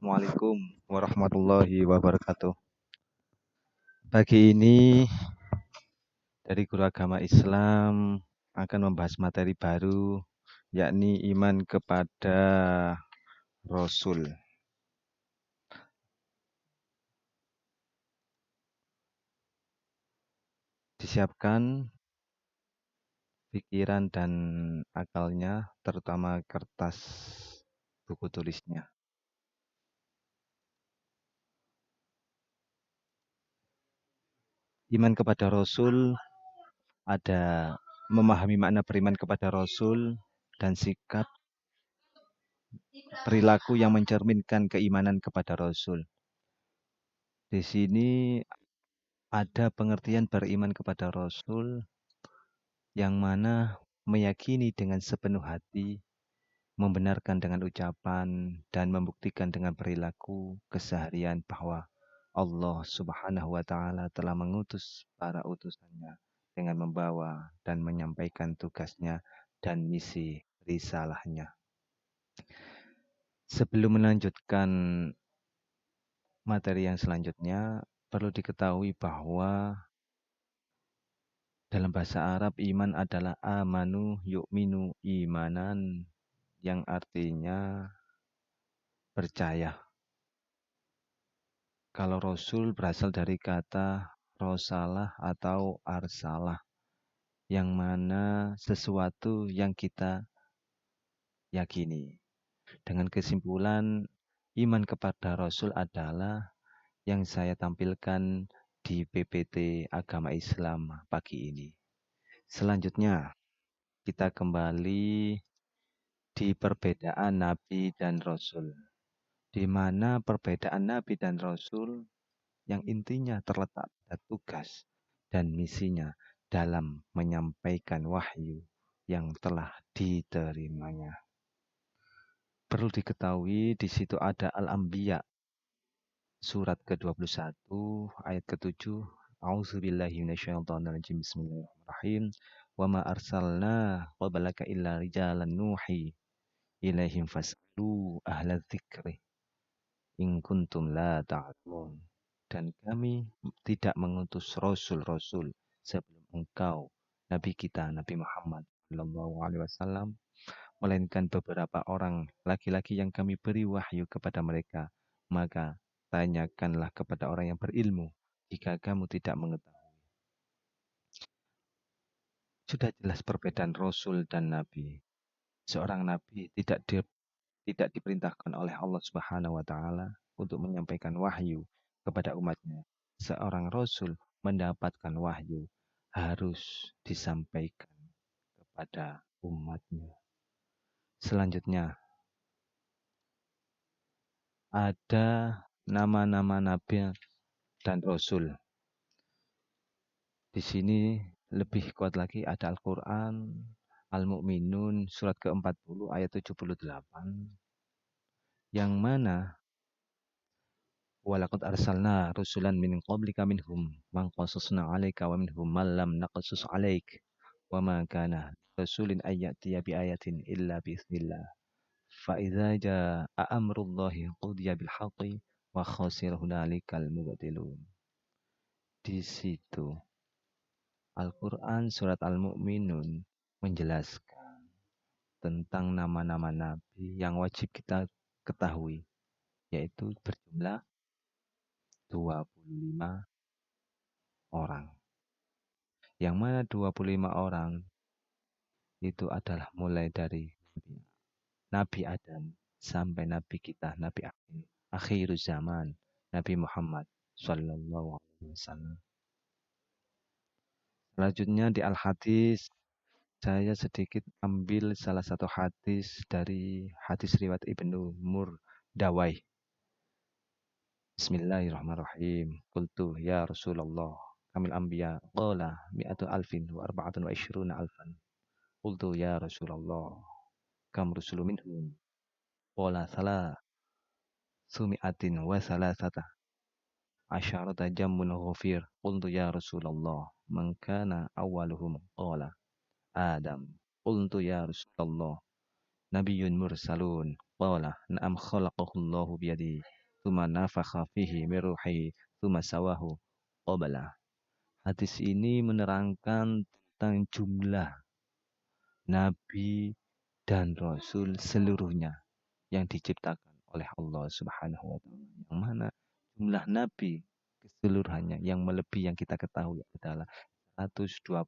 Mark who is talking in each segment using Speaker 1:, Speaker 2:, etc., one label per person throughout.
Speaker 1: Assalamualaikum warahmatullahi wabarakatuh. Pagi ini dari Guru Agama Islam akan membahas materi baru, yakni iman kepada Rasul. Disiapkan pikiran dan akalnya, terutama kertas buku tulisnya. Iman kepada Rasul ada memahami makna beriman kepada Rasul dan sikap perilaku yang mencerminkan keimanan kepada Rasul. Di sini ada pengertian beriman kepada Rasul yang mana meyakini dengan sepenuh hati, membenarkan dengan ucapan, dan membuktikan dengan perilaku keseharian bahwa Allah Subhanahu wa Ta'ala telah mengutus para utusannya dengan membawa dan menyampaikan tugasnya dan misi risalahnya. Sebelum melanjutkan materi yang selanjutnya, perlu diketahui bahwa dalam bahasa Arab iman adalah amanu yu'minu imanan yang artinya percaya. Kalau Rasul berasal dari kata rosalah atau arsalah, yang mana sesuatu yang kita yakini. Dengan kesimpulan, iman kepada Rasul adalah yang saya tampilkan di PPT Agama Islam pagi ini. Selanjutnya, kita kembali di perbedaan Nabi dan Rasul, di mana perbedaan Nabi dan Rasul yang intinya terletak pada tugas dan misinya dalam menyampaikan wahyu yang telah diterimanya. Perlu diketahui di situ ada Al-Anbiya surat ke-21 ayat ke-7. A'udzubillahi minasyaitonirrajim. Bismillahirrahmanirrahim. Wa ma arsalna qablaka illa rijalan nuhi ilaihim fas'alu ahla dzikri in kuntum la ta'lamun. Dan kami tidak mengutus rasul-rasul sebelum engkau, Nabi kita, Nabi Muhammad sallallahu alaihi wasallam, melainkan beberapa orang laki-laki yang kami beri wahyu kepada mereka. Maka tanyakanlah kepada orang yang berilmu jika kamu tidak mengetahui. Sudah jelas perbedaan Rasul dan Nabi. Seorang Nabi tidak diperintahkan oleh Allah Subhanahu wa Ta'ala untuk menyampaikan wahyu kepada umatnya. Seorang Rasul mendapatkan wahyu harus disampaikan kepada umatnya. Selanjutnya, ada nama-nama Nabi dan Rasul. Di sini lebih kuat lagi ada Al-Quran, Al-Mu'minun, surat ke-40 ayat 78. Yang mana walaqad arsalna rusulan min qablika minhum man qasasna 'alaika wa minhum man lam naqsus 'alaik wa ma kana rasulin ayyatiya bi ayatin illa bi idznillah fa idza jaa amrullahi qudiya bil haqqi wa khasira hunalikal mubtilun. Di situ Al-Quran surat Al-Mu'minun menjelaskan tentang nama-nama Nabi yang wajib kita ketahui, yaitu berjumlah 25 orang. Yang mana 25 orang itu adalah mulai dari Nabi Adam sampai Nabi kita, Nabi akhir zaman, Nabi Muhammad sallallahu alaihi wasallam. Selanjutnya di Al-Hadis, saya sedikit ambil salah satu hadis dari hadis riwayat Ibnu Murdawai. Bismillahirrahmanirrahim. Qultu ya Rasulullah, kamil anbiya qala mi'atu alfin wa arba'atun wa ishruna alfan. Qultu ya Rasulullah, kam rusulu minhum? Qala sumi'atin wa salasata asyarata jammun ghafir. Qultu ya Rasulullah, man kana awwaluhum? Qala Adam. Qultu ya Rasulullah, nabiyyun mursalun. Qala na'am khalaqahullahu biyadi tsumma nafakha fihi min ruhihi tsumma sawahu qabala. Hadis ini menerangkan tentang jumlah nabi dan rasul seluruhnya yang diciptakan oleh Allah Subhanahu wa taala. Yang mana jumlah nabi keseluruhannya yang melebihi yang kita ketahui adalah 124.000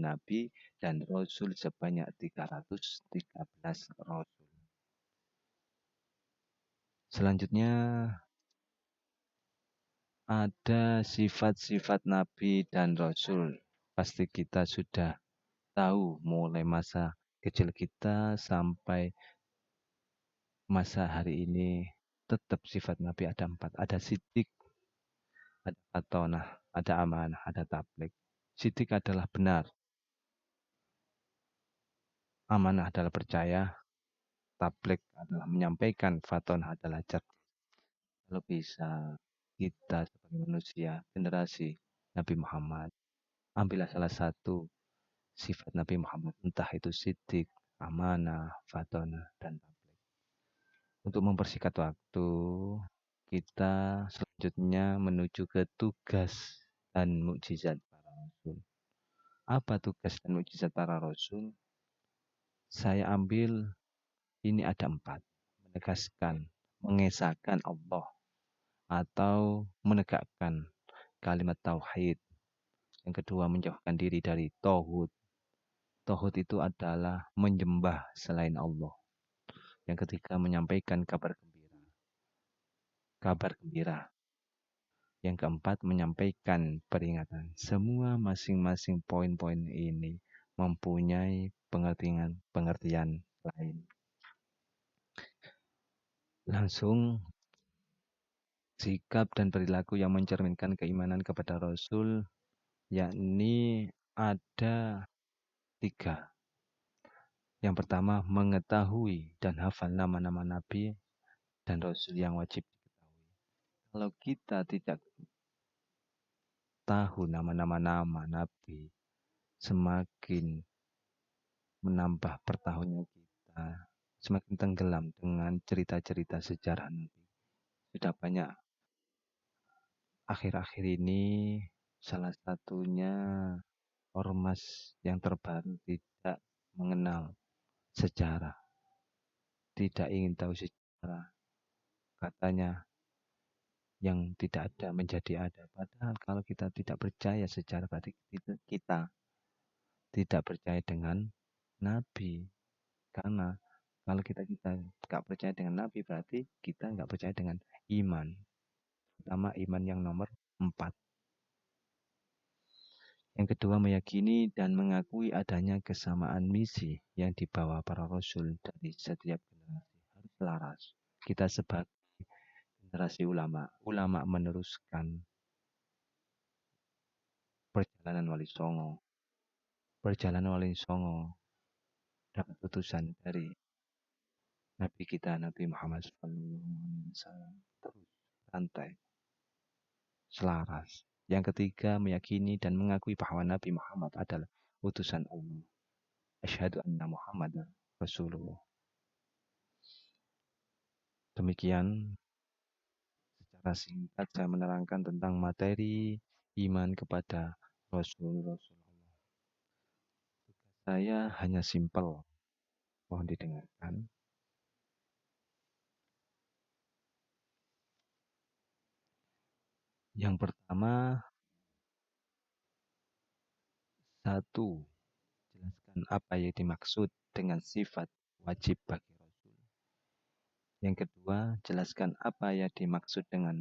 Speaker 1: nabi dan rasul sebanyak 313 rasul. Selanjutnya ada sifat-sifat nabi dan rasul. Pasti kita sudah tahu mulai masa kecil kita sampai masa hari ini tetap sifat nabi ada 4. Ada sidik, ada fatonah, ada amanah, ada tablik. Sidik adalah benar, amanah adalah percaya, tablik adalah menyampaikan, fatonah adalah cerdas. Kalau bisa kita sebagai manusia generasi Nabi Muhammad, ambillah salah satu sifat Nabi Muhammad, entah itu sidik, amanah, fatonah, dan tablik. Untuk mempersingkat waktu, kita selanjutnya menuju ke tugas dan mukjizat para rasul. Apa tugas dan mukjizat para rasul? Saya ambil ini ada 4. Menegaskan, mengesahkan Allah atau menegakkan kalimat tauhid. Yang kedua, menjauhkan diri dari tauhid. Tauhid itu adalah menyembah selain Allah. Yang ketiga, menyampaikan kabar gembira. Kabar gembira. Yang keempat, menyampaikan peringatan. Semua masing-masing poin-poin ini mempunyai pengertian lain. Langsung, sikap dan perilaku yang mencerminkan keimanan kepada Rasul, yakni ada 3. Yang pertama, mengetahui dan hafal nama-nama Nabi dan Rasul yang wajib diketahui. Kalau kita tidak tahu nama-nama Nabi, semakin menambah bertahunnya kita, semakin tenggelam dengan cerita-cerita sejarah Nabi. Sudah banyak akhir-akhir ini, salah satunya ormas yang terbaru tidak mengenal sejarah, tidak ingin tahu sejarah. Katanya yang tidak ada menjadi ada. Padahal kalau kita tidak percaya sejarah, berarti kita tidak percaya dengan Nabi. Karena kalau kita nggak percaya dengan Nabi, berarti kita nggak percaya dengan iman. Pertama, iman yang nomor 4. Yang kedua, meyakini dan mengakui adanya kesamaan misi yang dibawa para rasul dari setiap generasi. Harus selaras. Kita sebagai generasi ulama meneruskan perjalanan Wali Songo. Perjalanan Wali Songo dapat utusan dari Nabi kita, Nabi Muhammad SAW. Terus santai, selaras. Yang ketiga, meyakini dan mengakui bahwa Nabi Muhammad adalah utusan Allah. Asyhadu anna Muhammadan Rasulullah. Demikian secara singkat saya menerangkan tentang materi iman kepada Rasul-Rasul Allah. Saya hanya simpel, mohon didengarkan. Yang pertama, 1. Jelaskan apa yang dimaksud dengan sifat wajib bagi Rasul. Yang kedua, jelaskan apa yang dimaksud dengan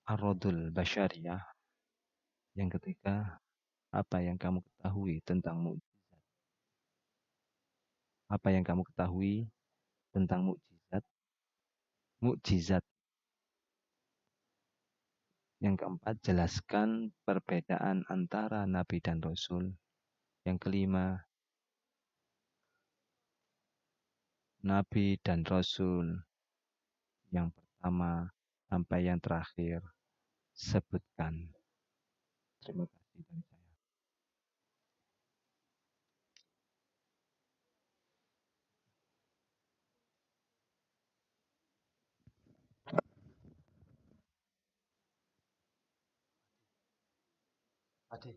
Speaker 1: Ar-Radul Basyariyah. Yang ketiga, apa yang kamu ketahui tentang mukjizat? Apa yang kamu ketahui tentang mukjizat? Mukjizat. Yang keempat, jelaskan perbedaan antara Nabi dan Rasul. Yang kelima, Nabi dan Rasul. Yang pertama sampai yang terakhir, sebutkan. Terima kasih dari saya. Ade.